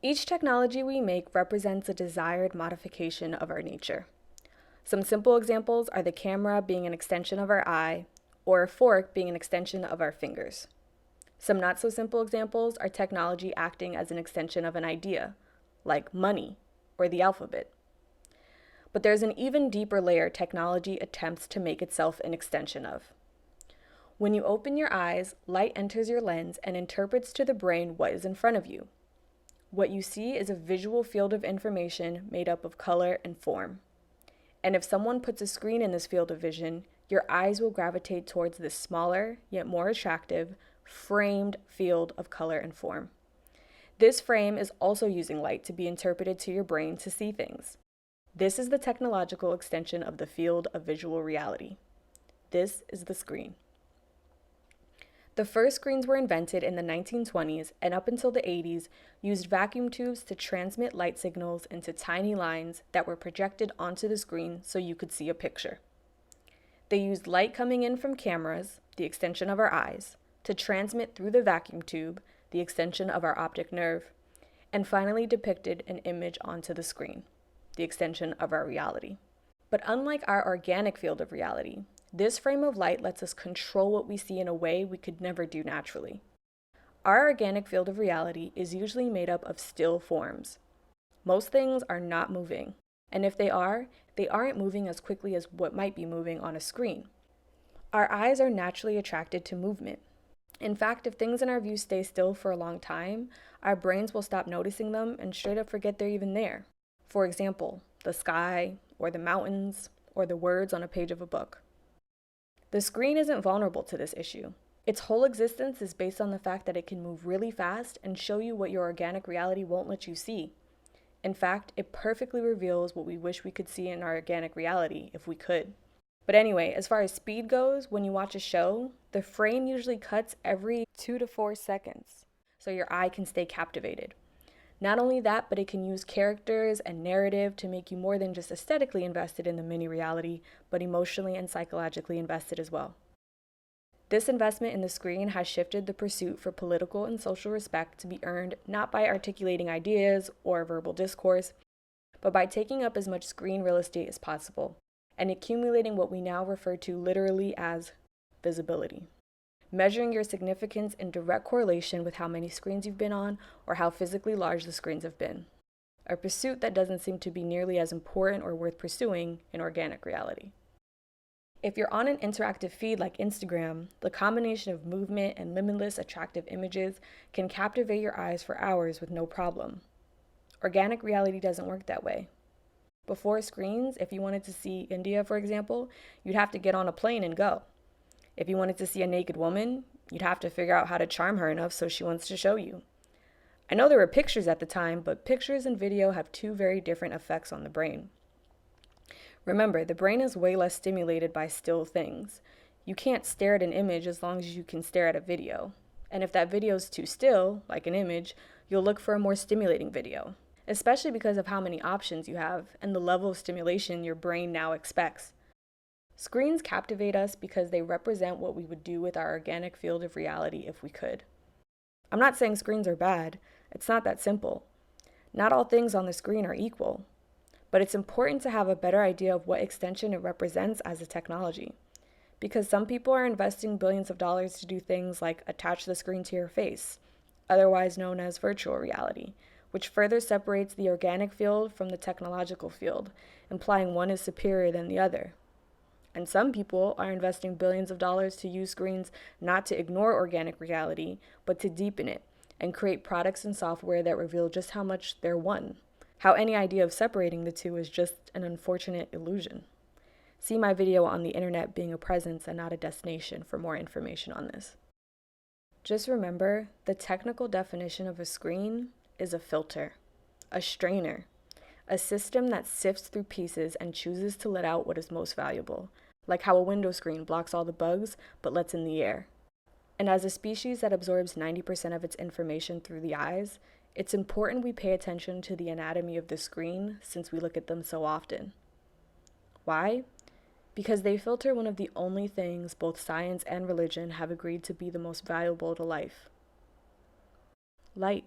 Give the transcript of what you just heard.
Each technology we make represents a desired modification of our nature. Some simple examples are the camera being an extension of our eye, or a fork being an extension of our fingers. Some not so simple examples are technology acting as an extension of an idea, like money or the alphabet. But there's an even deeper layer technology attempts to make itself an extension of. When you open your eyes, light enters your lens and interprets to the brain what is in front of you. What you see is a visual field of information made up of color and form. And if someone puts a screen in this field of vision, your eyes will gravitate towards this smaller, yet more attractive, framed field of color and form. This frame is also using light to be interpreted to your brain to see things. This is the technological extension of the field of visual reality. This is the screen. The first screens were invented in the 1920s and up until the 80s used vacuum tubes to transmit light signals into tiny lines that were projected onto the screen so you could see a picture. They used light coming in from cameras, the extension of our eyes, to transmit through the vacuum tube, the extension of our optic nerve, and finally depicted an image onto the screen, the extension of our reality. But unlike our organic field of reality, this frame of light lets us control what we see in a way we could never do naturally. Our organic field of reality is usually made up of still forms. Most things are not moving, and if they aren't moving as quickly as what might be moving on a screen. Our eyes are naturally attracted to movement. In fact, if things in our view stay still for a long time, our brains will stop noticing them and straight up forget they're even there. For example, the sky, or the mountains, or the words on a page of a book. The screen isn't vulnerable to this issue. Its whole existence is based on the fact that it can move really fast and show you what your organic reality won't let you see. In fact, it perfectly reveals what we wish we could see in our organic reality if we could. But anyway, as far as speed goes, when you watch a show, the frame usually cuts every 2 to 4 seconds, so your eye can stay captivated. Not only that, but it can use characters and narrative to make you more than just aesthetically invested in the mini reality, but emotionally and psychologically invested as well. This investment in the screen has shifted the pursuit for political and social respect to be earned not by articulating ideas or verbal discourse, but by taking up as much screen real estate as possible and accumulating what we now refer to literally as visibility. Measuring your significance in direct correlation with how many screens you've been on or how physically large the screens have been. A pursuit that doesn't seem to be nearly as important or worth pursuing in organic reality. If you're on an interactive feed like Instagram, the combination of movement and limitless attractive images can captivate your eyes for hours with no problem. Organic reality doesn't work that way. Before screens, if you wanted to see India, for example, you'd have to get on a plane and go. If you wanted to see a naked woman, you'd have to figure out how to charm her enough so she wants to show you. I know there were pictures at the time, but pictures and video have two very different effects on the brain. Remember, the brain is way less stimulated by still things. You can't stare at an image as long as you can stare at a video. And if that video is too still, like an image, you'll look for a more stimulating video, especially because of how many options you have and the level of stimulation your brain now expects. Screens captivate us because they represent what we would do with our organic field of reality if we could. I'm not saying screens are bad. It's not that simple. Not all things on the screen are equal. But it's important to have a better idea of what extension it represents as a technology. Because some people are investing billions of dollars to do things like attach the screen to your face, otherwise known as virtual reality, which further separates the organic field from the technological field, implying one is superior than the other. And some people are investing billions of dollars to use screens not to ignore organic reality, but to deepen it and create products and software that reveal just how much they're one. How any idea of separating the two is just an unfortunate illusion. See my video on the internet being a presence and not a destination for more information on this. Just remember, the technical definition of a screen is a filter, a strainer, a system that sifts through pieces and chooses to let out what is most valuable, like how a window screen blocks all the bugs but lets in the air. And as a species that absorbs 90% of its information through the eyes, it's important we pay attention to the anatomy of the screen since we look at them so often. Why? Because they filter one of the only things both science and religion have agreed to be the most valuable to life: light.